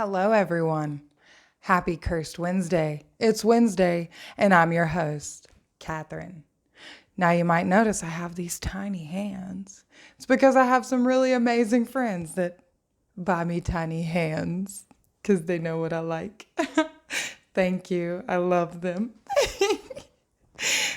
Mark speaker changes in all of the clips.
Speaker 1: Hello, everyone. Happy Cursed Wednesday. It's Wednesday, and I'm your host, Catherine. Now, you might notice I have these tiny hands. It's because I have some really amazing friends that buy me tiny hands because they know what I like. Thank you. I love them.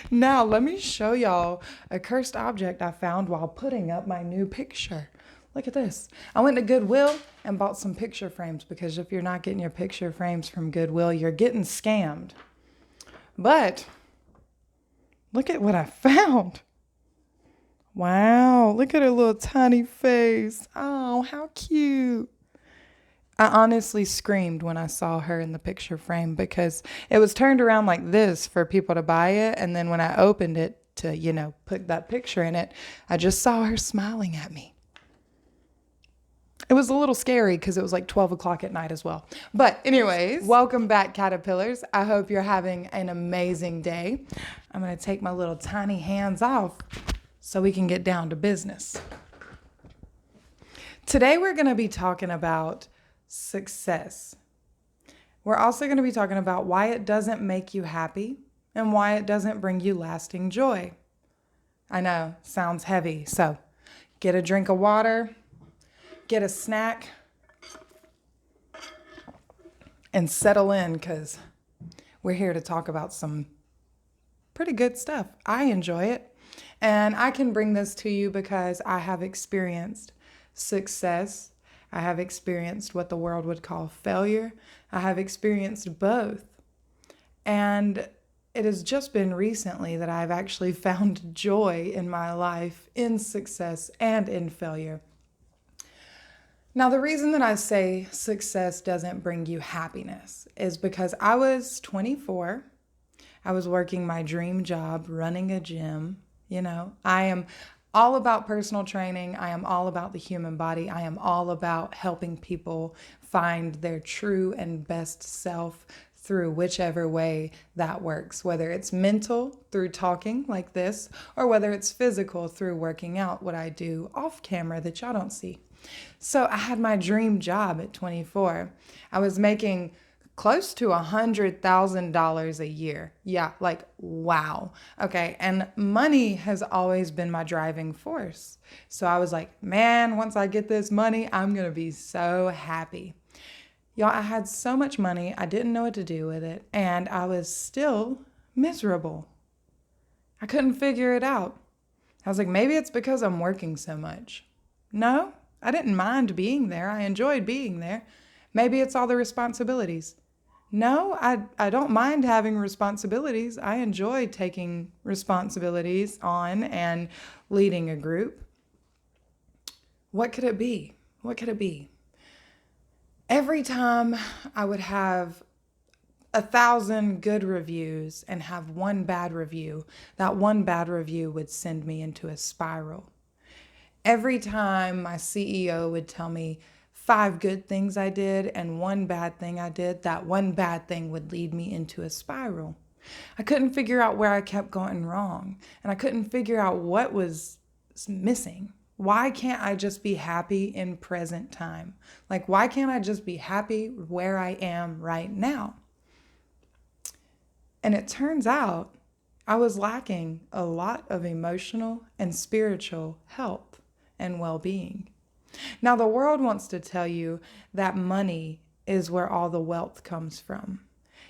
Speaker 1: Now, let me show y'all a cursed object I found while putting up my new picture. Look at this. I went to Goodwill and bought some picture frames because if you're not getting your picture frames from Goodwill, you're getting scammed. But look at what I found. Wow, look at her little tiny face. Oh, how cute. I honestly screamed when I saw her in the picture frame because it was turned around like this for people to buy it. And then when I opened it to, put that picture in it, I just saw her smiling at me. It was a little scary because it was like 12 o'clock at night as well. But anyways, welcome back, Caterpillars. I hope you're having an amazing day. I'm going to take my little tiny hands off so we can get down to business. Today, we're going to be talking about success. We're also going to be talking about why it doesn't make you happy and why it doesn't bring you lasting joy. I know, sounds heavy. So get a drink of water, get a snack, and settle in because we're here to talk about some pretty good stuff. I enjoy it. And I can bring this to you because I have experienced success. I have experienced what the world would call failure. I have experienced both. And it has just been recently that I've actually found joy in my life, in success and in failure. Now, the reason that I say success doesn't bring you happiness is because I was 24. I was working my dream job, running a gym. I am all about personal training. I am all about the human body. I am all about helping people find their true and best self through whichever way that works, whether it's mental through talking like this, or whether it's physical through working out, what I do off camera that y'all don't see. So I had my dream job at 24. I was making close to $100,000 a year. Yeah, like, wow. Okay, and money has always been my driving force. So I was like, man, once I get this money, I'm going to be so happy. Y'all, I had so much money, I didn't know what to do with it, and I was still miserable. I couldn't figure it out. I was like, maybe it's because I'm working so much. No, I didn't mind being there. I enjoyed being there. Maybe it's all the responsibilities. No, I don't mind having responsibilities. I enjoy taking responsibilities on and leading a group. What could it be? What could it be? Every time I would have 1,000 good reviews and have one bad review, that one bad review would send me into a spiral. Every time my CEO would tell me 5 good things I did and 1 bad thing I did, that 1 bad thing would lead me into a spiral. I couldn't figure out where I kept going wrong, and I couldn't figure out what was missing. Why can't I just be happy in present time? Like, why can't I just be happy where I am right now? And it turns out I was lacking a lot of emotional and spiritual health and well-being. Now, the world wants to tell you that money is where all the wealth comes from.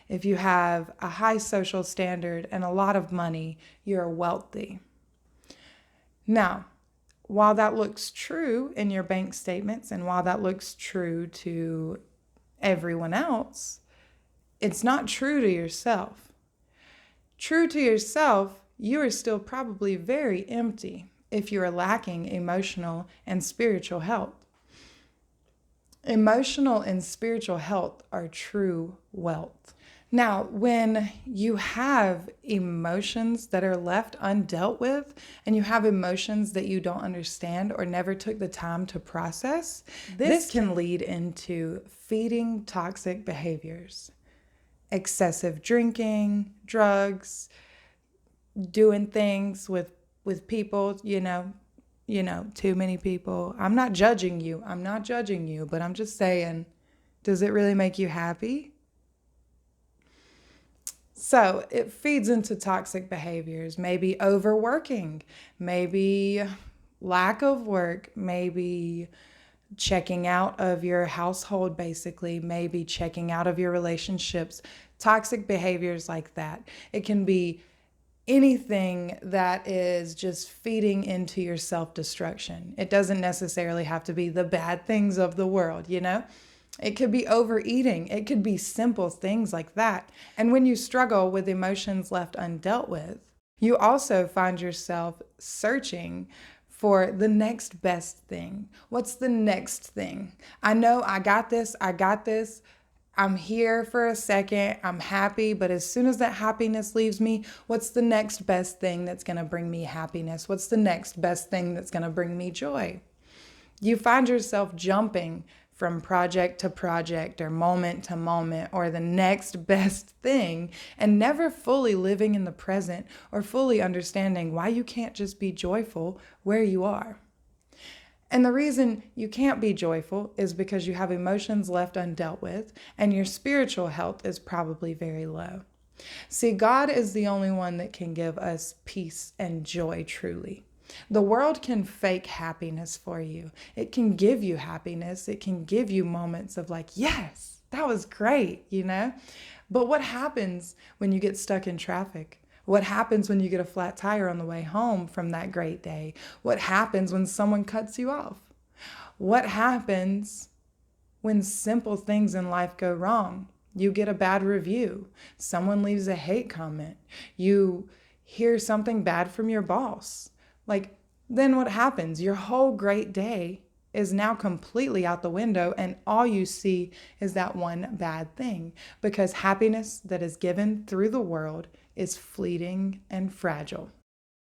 Speaker 1: If you have a high social standard and a lot of money, you're wealthy. Now, while that looks true in your bank statements and while that looks true to everyone else, it's not true to yourself. True to yourself, you are still probably very empty if you are lacking emotional and spiritual health. Emotional and spiritual health are true wealth. Now, when you have emotions that are left undealt with, and you have emotions that you don't understand or never took the time to process, this can lead into feeding toxic behaviors. Excessive drinking, drugs, doing things with people, too many people. I'm not judging you, but I'm just saying Does it really make you happy? So it feeds into toxic behaviors, maybe overworking, maybe lack of work, maybe checking out of your household, basically, maybe checking out of your relationships, toxic behaviors like that. It can be anything that is just feeding into your self-destruction. It doesn't necessarily have to be the bad things of the world, you know? It could be overeating. It could be simple things like that. And when you struggle with emotions left undealt with, you also find yourself searching for the next best thing. What's the next thing? I know I got this. I got this. I'm here for a second. I'm happy. But as soon as that happiness leaves me, what's the next best thing that's going to bring me happiness? What's the next best thing that's going to bring me joy? You find yourself jumping from project to project or moment to moment or the next best thing and never fully living in the present or fully understanding why you can't just be joyful where you are. And the reason you can't be joyful is because you have emotions left undealt with and your spiritual health is probably very low. See, God is the only one that can give us peace and joy truly. The world can fake happiness for you. It can give you happiness. It can give you moments of like, yes, that was great, you know? But what happens when you get stuck in traffic? What happens when you get a flat tire on the way home from that great day? What happens when someone cuts you off? What happens when simple things in life go wrong? You get a bad review. Someone leaves a hate comment. You hear something bad from your boss. Like, then what happens? Your whole great day is now completely out the window and all you see is that one bad thing because happiness that is given through the world is fleeting and fragile.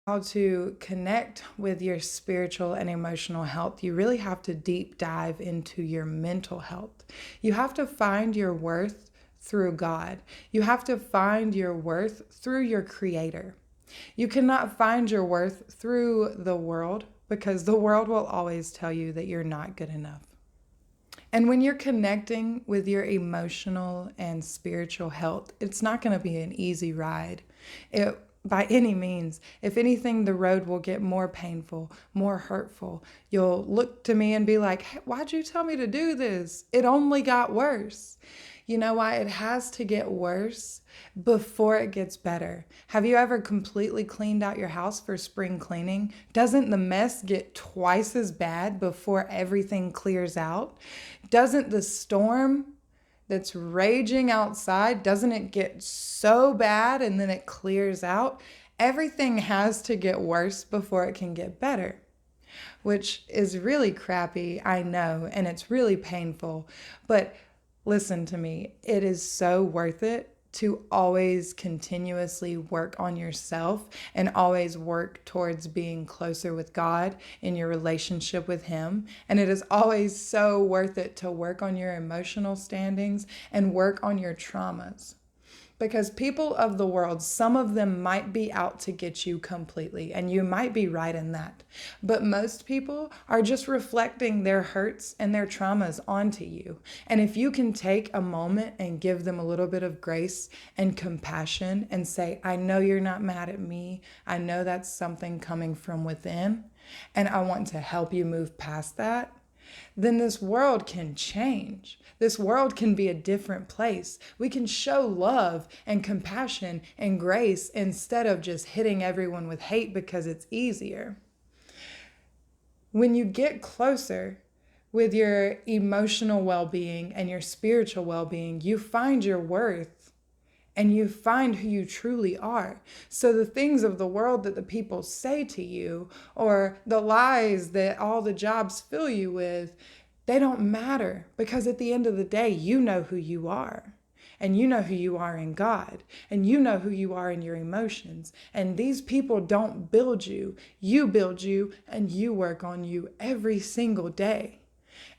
Speaker 1: How to connect with your spiritual and emotional health, you really have to deep dive into your mental health. You have to find your worth through God. You have to find your worth through your Creator. You cannot find your worth through the world because the world will always tell you that you're not good enough. And when you're connecting with your emotional and spiritual health, it's not going to be an easy ride. By any means. If anything, the road will get more painful, more hurtful. You'll look to me and be like, hey, why'd you tell me to do this? It only got worse. You know why? It has to get worse before it gets better. Have you ever completely cleaned out your house for spring cleaning? Doesn't the mess get twice as bad before everything clears out? Doesn't the storm that's raging outside, doesn't it get so bad and then it clears out? Everything has to get worse before it can get better, which is really crappy, I know, and it's really painful. But listen to me, it is so worth it to always continuously work on yourself and always work towards being closer with God in your relationship with Him. And it is always so worth it to work on your emotional standings and work on your traumas. Because people of the world, some of them might be out to get you completely, and you might be right in that. But most people are just reflecting their hurts and their traumas onto you. And if you can take a moment and give them a little bit of grace and compassion and say, I know you're not mad at me. I know that's something coming from within, and I want to help you move past that. Then this world can change. This world can be a different place. We can show love and compassion and grace instead of just hitting everyone with hate because it's easier. When you get closer with your emotional well-being and your spiritual well-being, you find your worth and you find who you truly are. So the things of the world that the people say to you or the lies that all the jobs fill you with, they don't matter because at the end of the day, you know who you are. And you know who you are in God. And you know who you are in your emotions. And these people don't build you. You build you and you work on you every single day.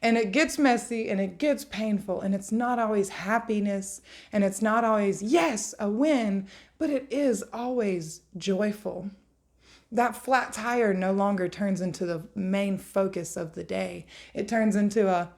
Speaker 1: And it gets messy and it gets painful and it's not always happiness and it's not always, yes, a win, but it is always joyful. That flat tire no longer turns into the main focus of the day. It turns into a,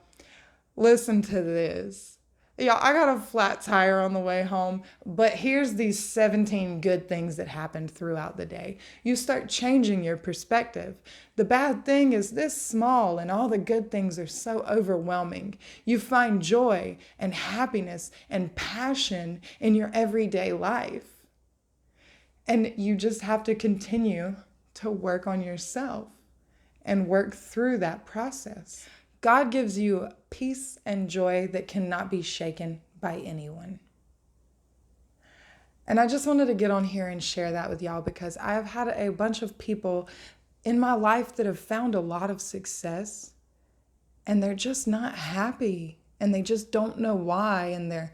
Speaker 1: listen to this. Yeah, I got a flat tire on the way home, but here's these 17 good things that happened throughout the day. You start changing your perspective. The bad thing is this small, and all the good things are so overwhelming. You find joy and happiness and passion in your everyday life. And you just have to continue to work on yourself and work through that process. God gives you peace and joy that cannot be shaken by anyone. And I just wanted to get on here and share that with y'all because I've had a bunch of people in my life that have found a lot of success and they're just not happy and they just don't know why, and they're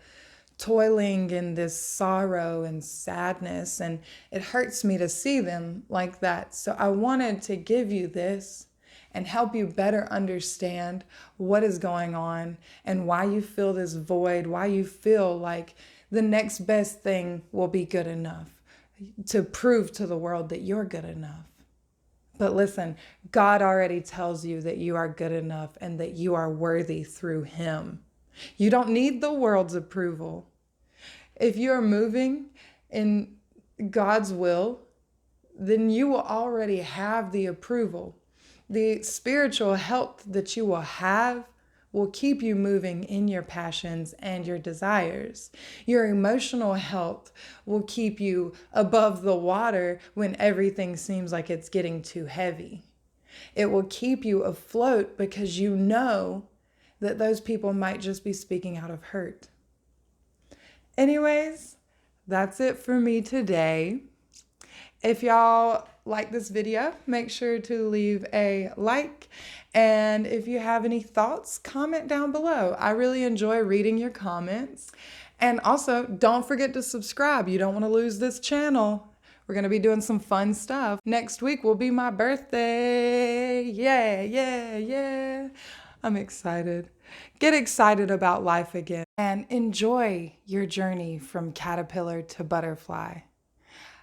Speaker 1: toiling in this sorrow and sadness, and it hurts me to see them like that. So I wanted to give you this and help you better understand what is going on and why you feel this void, why you feel like the next best thing will be good enough to prove to the world that you're good enough. But listen, God already tells you that you are good enough and that you are worthy through Him. You don't need the world's approval. If you're moving in God's will, then you will already have the approval. The spiritual health that you will have will keep you moving in your passions and your desires. Your emotional health will keep you above the water when everything seems like it's getting too heavy. It will keep you afloat because you know that those people might just be speaking out of hurt. Anyways, that's it for me today. If y'all like this video, make sure to leave a like. And if you have any thoughts, comment down below. I really enjoy reading your comments. And also, don't forget to subscribe. You don't want to lose this channel. We're going to be doing some fun stuff. Next week will be my birthday. Yeah. I'm excited. Get excited about life again and enjoy your journey from caterpillar to butterfly.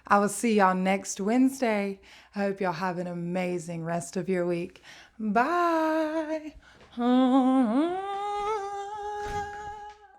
Speaker 1: I will see y'all next Wednesday. I hope y'all have an amazing rest of your week. Bye.